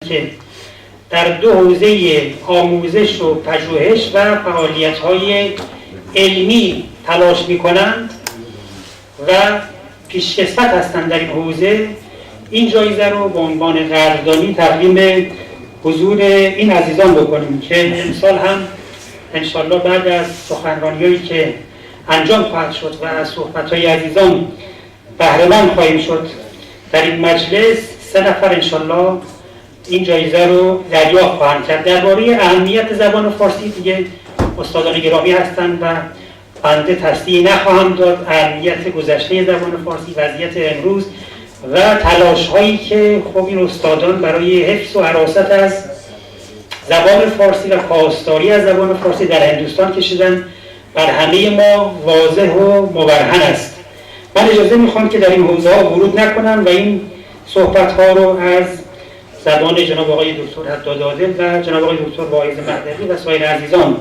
که در دو حوزه آموزش و پژوهش و فعالیت‌های علمی تلاش می‌کنند و پیشکسوت هستند در این حوزه، این جایزه رو به عنوان قدردانی تقدیم حضور این عزیزان بکنیم که امسال هم انشالله بعد از سخنرانی‌هایی که انجام خواهد شد و از صحبت‌های عزیزان بهره‌مند خواهیم شد در این مجلس، 3 نفر انشالله این جایزه رو دریافت خواهند کرد. درباره اهمیت زبان فارسی دیگه استادان گرامی هستند و بنده تصدیح نخواهم داد. اهمیت گذشته زبان فارسی، وضعیت امروز و تلاش هایی که خب این استادان برای حفظ و حراست از زبان فارسی و پاسداری از زبان فارسی در هندوستان کشیدن بر همه ما واضح و مبرهن است. من اجازه میخوام که در این حوزه ها ورود نکنم و این صحبت ها رو از زبان جناب آقای دکتر حداد عادل و جناب آقای دکتر واعظ مهدوی و سایر عزیزان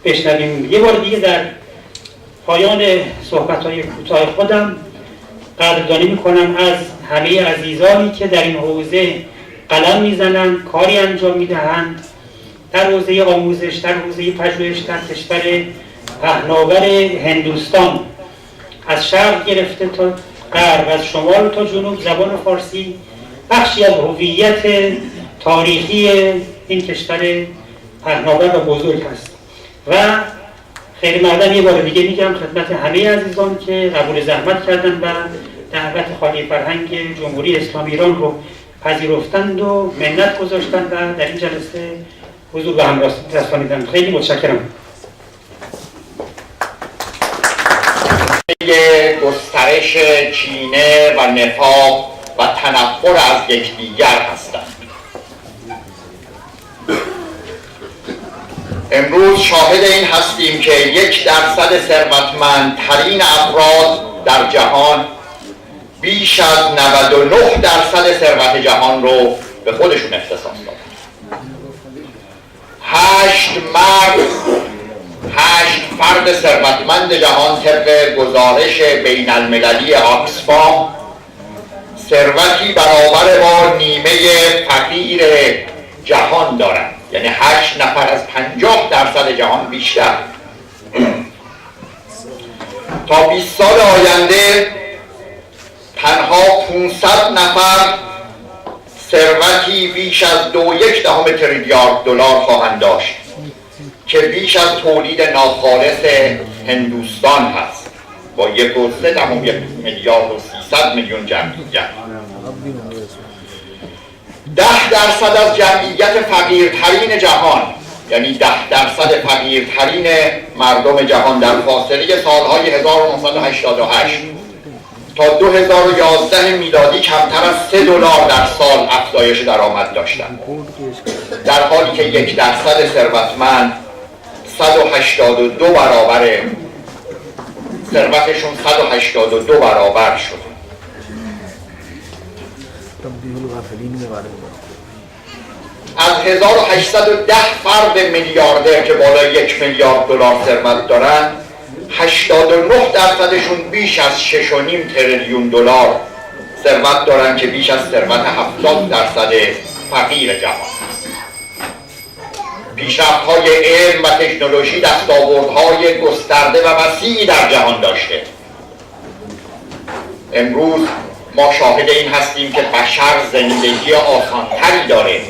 بشنویم. یه بار دیگه در پایان صحبت های کوتاه خودم قدردانی میکنم از همه عزیزانی که در این حوزه قلم میزنند، کاری انجام میدهند در حوزه آموزش، در حوزه پژوهش در کشور پهناور هندوستان، از شرق گرفته تا غرب، از شمال تا جنوب. زبان فارسی بخشی از هویت تاریخی این کشور پهناور و بزرگ است و خیلی مقدم یه بار دیگه میگم خدمت همه عزیزان که قبول زحمت کردن و دعوت خالی فرهنگ جمهوری اسلامی ایران رو پذیرفتند و منت گذاشتند و در این جلسه حضور به هم رسانیدند. خیلی متشکرم. گسترش کینه و نفاق و تنفر از یکدیگر هستند. امروز شاهد این هستیم که 1% ثروتمندترین افراد در جهان بیش از 99% ثروت جهان رو به خودشون اختصاص دادن. 8 فرد ثروتمند جهان طبق گزارش بین المللی آکسفام ثروتی برابر با نیمه فقیر جهان دارند، یعنی 8 نفر از 50% جهان بیشتر. تا 20 سال آینده تنها 500 نفر ثروتی بیش از 2.1 تریلیارد دلار خواهند داشت که بیش از تولید ناخالص هندوستان هست با 1.3 میلیارد و 300 میلیون جمعیت. 10% از جمعیت فقیرترین جهان، یعنی 10% فقیرترین مردم جهان در فاصله سالهای 1988 تا 2011 میلادی کمتر از $3 در سال افزایش درآمد داشتند، در حالی که 1% ثروتمند 182 برابر ثروتشون 182 برابر شد. از 1810 فرد میلیاردر که بالای 1 میلیارد دلار ثروت دارند، 89%شون بیش از 6.5 تریلیون دلار ثروت دارند که بیش از ثروت 70% فقیر جهان. پیشرفت‌های علم و تکنولوژی دستاوردهای گسترده و وسیعی در جهان داشته. امروز ما شاهد این هستیم که بشر زندگی آسان‌تری داره،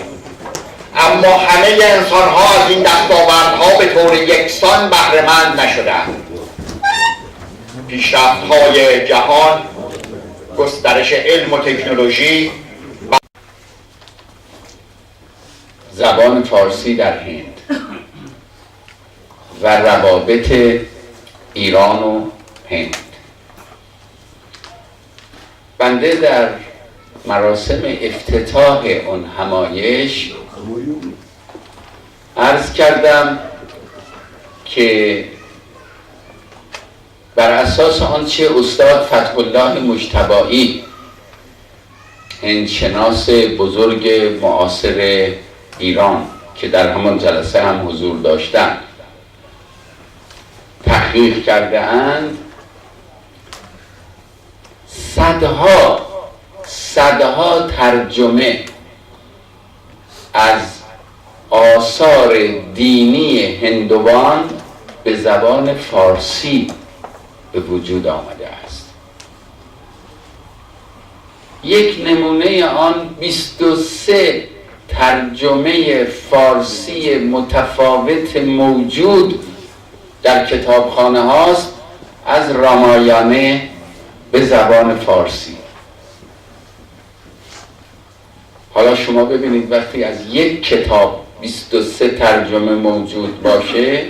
اما همه انسان‌ها از این دستاوردها به طور یکسان بهره‌مند نشدند. پیشرفت‌های جهان، گسترش علم و تکنولوژی، زبان فارسی در هند و روابط ایران و هند. بنده در مراسم افتتاح اون همایش عرض کردم که بر اساس آنچه استاد فتح الله مجتبایی، هندشناس بزرگ معاصر ایران که در همان جلسه هم حضور داشتند، تحقیق کرده اند، صدها ترجمه از آثار دینی هندوان به زبان فارسی به وجود آمده است. یک نمونه آن 23 ترجمه فارسی متفاوت موجود در کتابخانه هاست از رامایانه به زبان فارسی. حالا شما ببینید وقتی از یک کتاب 23 ترجمه موجود باشه،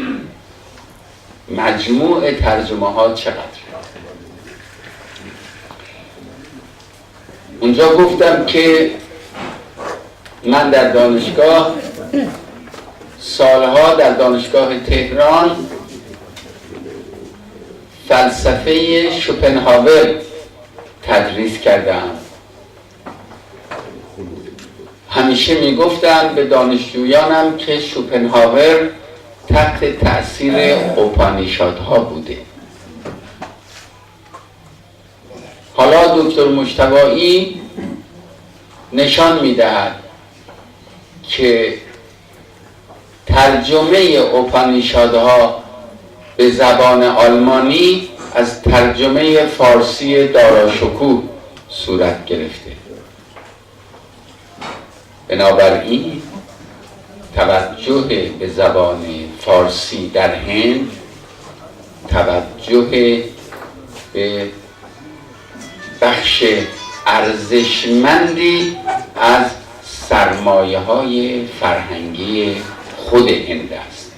مجموع ترجمه ها چقدر؟ اونجا گفتم که من در دانشگاه سالها در دانشگاه تهران فلسفه شوپنهاور تدریس کردم. همیشه میگفتم به دانشجویانم که شوپنهاور تحت تأثیر اوپانیشادها بوده. حالا دکتر مجتبایی نشان میدهد که ترجمه اوپانیشادها به زبان آلمانی از ترجمه فارسی داراشکوه صورت گرفته. بنابراین توجه به زبان فارسی در هند توجه به بخش ارزشمندی از سرمایه‌های فرهنگی خود هند است.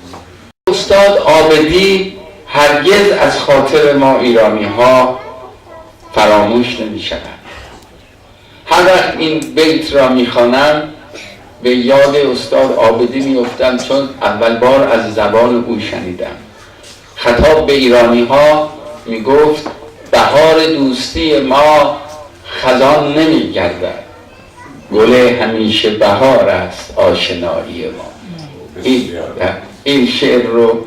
استاد عابدی هرگز از خاطر ما ایرانی ها فراموش نمی شود. هر وقت این بیت را می خوانم به یاد استاد عابدی می افتم، چون اول بار از زبان او شنیدم. خطاب به ایرانی ها می گفت بهار دوستی ما خزان نمی گردد، گل همیشه بهار است آشنایی ما. این شعر رو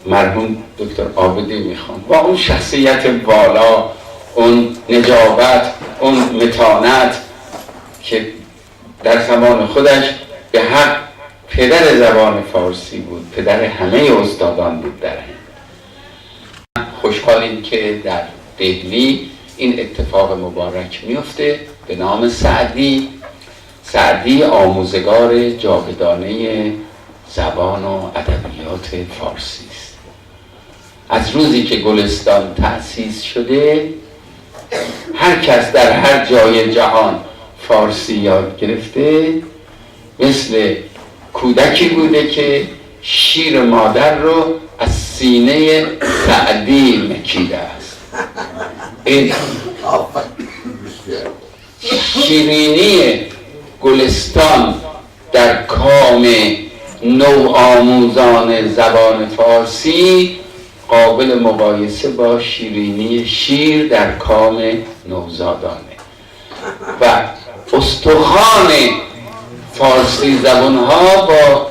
مرحوم دکتر عابدی میخوان با اون شخصیت والا، اون نجابت، اون متانت که در زمان خودش به حق پدر زبان فارسی بود، پدر همه استادان بود در هند. خوشحالیم که در دهلی این اتفاق مبارک میفته. به نام سعدی. سعدی آموزگار جاودانه زبان و ادبیات فارسی است. از روزی که گلستان تأسیس شده هر کس در هر جای جهان فارسی یاد گرفته مثل کودکی بوده که شیر مادر رو از سینه سعدی مکیده است. این شیرینی گلستان در کام نوآموزان زبان فارسی قابل مقایسه با شیرینی شیر در کام نوزادانه. و استخوان فارسی زبانها با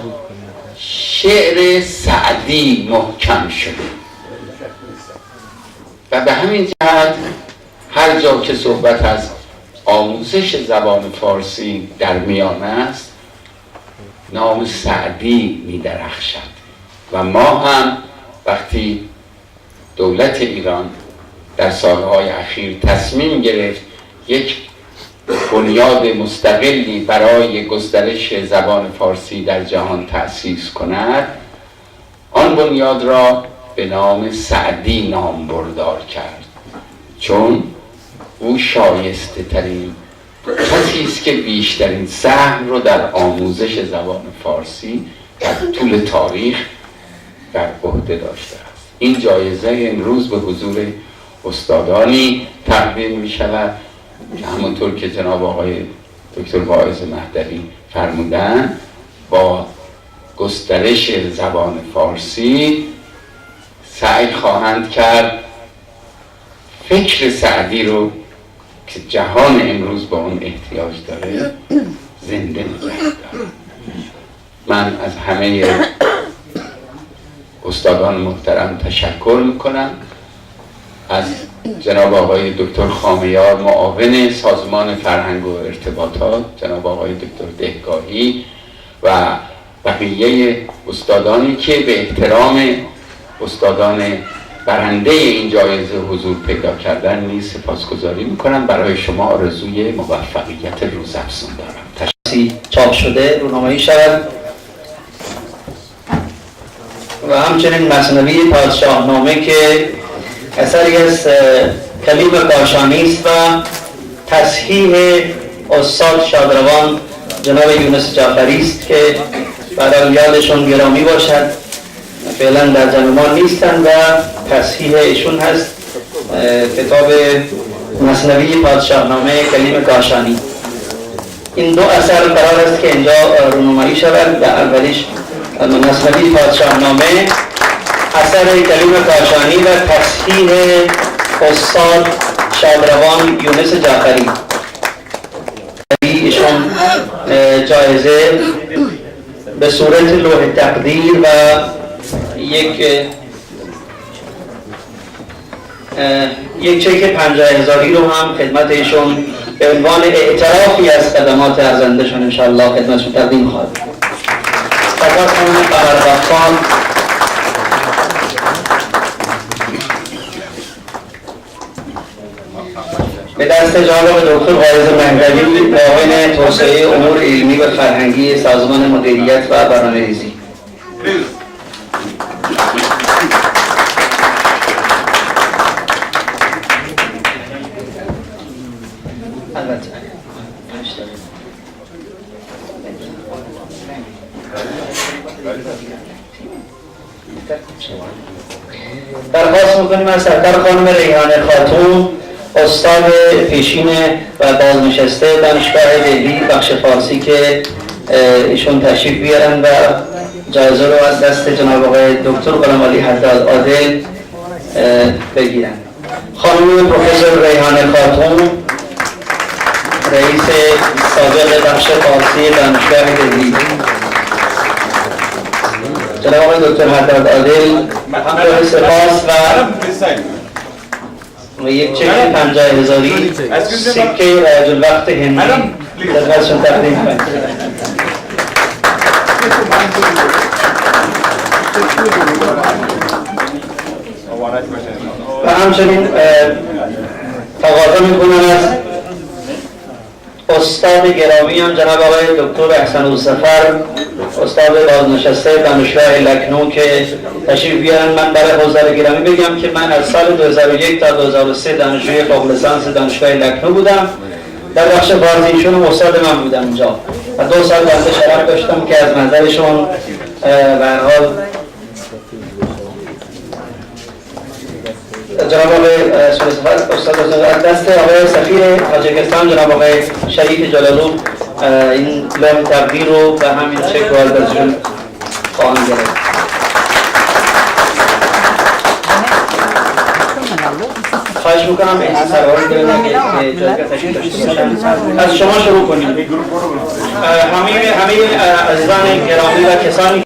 شعر سعدی محکم شده و به همین جهت هر جا که صحبت از آموزش زبان فارسی در میان است نام سعدی می درخشد. و ما هم وقتی دولت ایران در سالهای اخیر تصمیم گرفت یک بنیاد مستقلی برای گسترش زبان فارسی در جهان تأسیس کند، آن بنیاد را به نام سعدی نام بردار کرد، چون او شایسته ترین کسی است که بیشترین سهم رو در آموزش زبان فارسی در طول تاریخ در عهده داشته است. این جایزه امروز به حضور استادانی تقدیم می شود که همونطور که جناب آقای دکتر واعظ مهدوی فرمودن با گسترش زبان فارسی سعی خواهند کرد فکر سعدی رو که جهان امروز با اون احتیاج داره زنده نگه داره. من از همه استادان محترم تشکر میکنم. از جناب آقای دکتر خامیار معاون سازمان فرهنگ و ارتباطات، جناب آقای دکتر دهگاهی و بقیه استادانی که به احترام استادان برنده این جایزه حضور پیدا کردن نیز سپاسگزاری میکنم. برای شما آرزوی موفقیت روزافزون دارم. چاپ شده رونمایی شود و همچنین مثنوی پادشاهنامه که اثری از کلیم کاشانی است و تصحیح استاد شادروان جناب یونس جعفری است که برای یادشون گرامی باشد. فعلا در جمع ما نیستند و تصحیح ایشون هست کتاب مثنوی پادشاهنامه کلیم کاشانی. این دو اثر قرار است که اینجا رونمایی شود. در اولیش مثنوی پادشاهنامه اثر کلیم کاشانی و تصحیح استاد شادروان یونس جعفری. ایشون جایزه به صورت لوح تقدیر و یک چک 50,000 رو هم خدمت ایشون به عنوان اعترافی از خدمات ارزندهشون انشاءالله خدمتشون تقدیم خواهد. فقط خانم قمربخان به دست جناب دکتر غایز مهدوی معاون توسعه امور علمی و فرهنگی سازمان مدیریت و برنامه‌ریزی. درخواست میکنیم از سرکار خانم ریحانه خاتون استاد پیشین و بازنشسته دانشگاه دهلی بخش فارسی که ایشون تشریف بیارن و جایزه رو از دست جناب آقای دکتر غلامعلی حداد عادل بگیرن. خانم پروفسور ریحانه خاتون رئیس سابق بخش فارسی دانشگاه دهلی، جناب آقای دکتر حداد عادل همراه سپاس و یک چک 50,000 سکه رایج الوقت هندی خدمتشون تقدیم کنیم. و همچنین تقاضا میکنم از استاد گرامی هم جناب آقای دکتر احسن الظفر استاد بازنشسته دانشگاه لکنو که تشریف بیارن. من برای حضار گرامی بگم که من از سال 2001 تا 2003 دانشجوی فوق لیسانس دانشگاه لکنو بودم. در بخش فارسی ایشون استاد من بودم اینجا و 2 سال بنده شرف داشتم که از منظرشون به هر حال جناب آقای استاد دست آقای سفیر تاجیکستان جناب آقای شریف جلالو این لوح تقدیر رو به همین چک رو ازشون خواهم گرفت. خواهش میکنم این سرواری داریم که جایگاه تشکیل داشته باشن. از شما شروع کنیم. همه عزیزان گرامی و کسانی